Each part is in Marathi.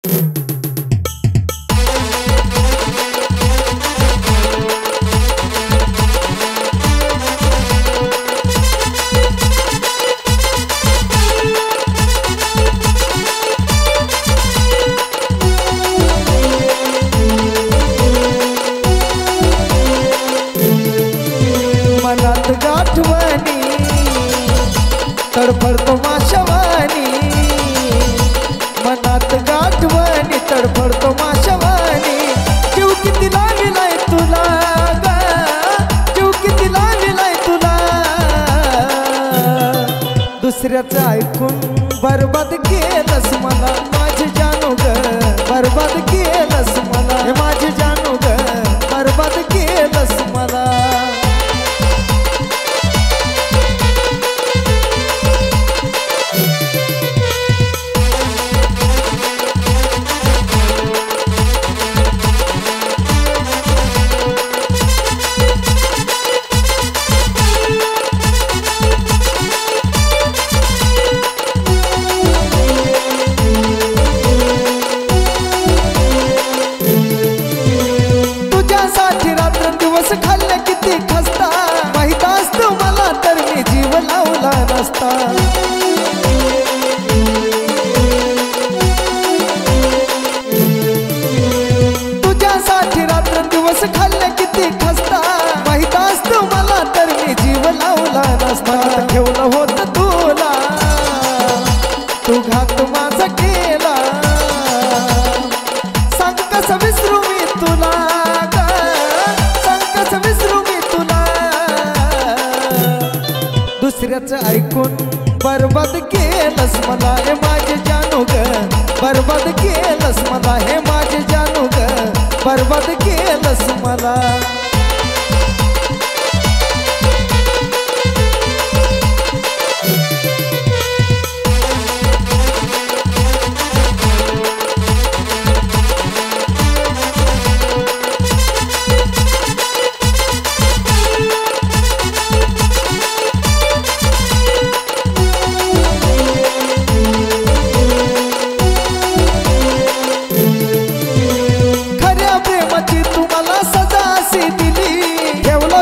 मनात गाठवणी तडफडतो माशवानी, मनात गाठवणी तडफडतो माशवानी। जीव किती लाविलाय तुला ग, जीव किती लाविलाय तुला। दुसऱ्याचं ऐकून बरबाद केलंस मला माझे जानू ग, बरबाद केलंस मला हे माझे जानू ग, बरबाद केलंस मला। खाल्ल्या किती खस्ता माहित असतो मला तर मी जीव लावला नसता। तुझ्यासाठी रात्रंदिवस खाल्ल्या किती खस्ता माहित असतो मला तर मी जीव लावला नसता। ठेवलं होतं तुला तू घात माझा केला, सांग कसं विसरू मी तुला, दुसऱ्याचं ऐकून बरबाद केलंस मला हे माझे जानू ग, बरबाद केलंस मला हे माझे जानू ग, बरबाद केलंस मला।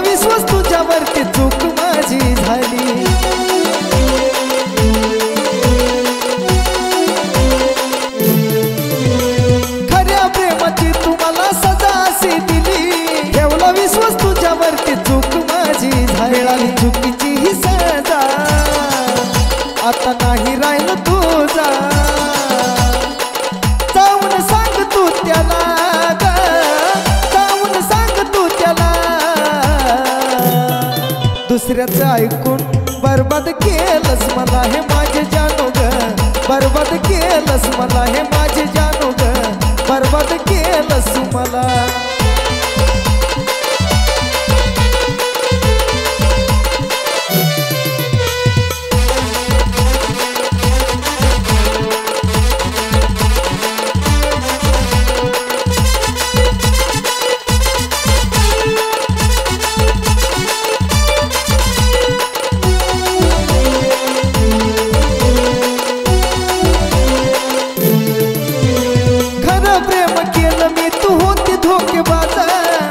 विश्वास तुझ्यावरती चूक माझी झाली, खऱ्या प्रेमाची तुम्हाला सजा अशी दिली। ठेवला विश्वास तुझ्यावरती चूक माझी झाली, चुकीची ही सजा आता नाही राहिलं तुझा। जाऊन सांग तू त्याला ग, जाऊन सांग तू त्याला। दुसऱ्याचं ऐकून बरबाद केलंस मला हे माझे जानू ग, बरबाद केलंस मला हे माझे जानू ग, बरबाद केलंस मला।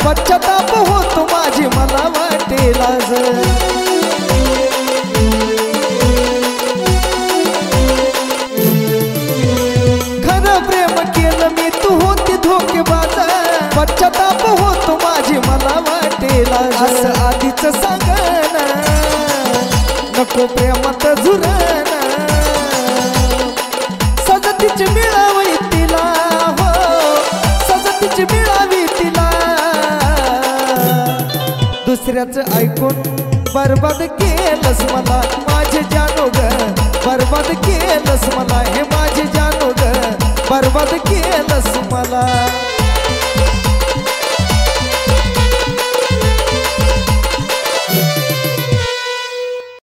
पश्चाताप होतो माझी मला वाटे लाज, खरं प्रेम केलं मी तू होती धोकेबाज। पश्चाताप होतो माझी मला वाटे लाज, असं आधीच सांगन नको प्रेमात झुरण। सजतीची मिळावी तिला हो, सजतीची मिळावी तिला। दुसऱ्याचं ऐकून बरबाद केलंस मला माझे जानू ग, बरबाद केलंस मला हे माझे जानू ग, बरबाद केलंस मला।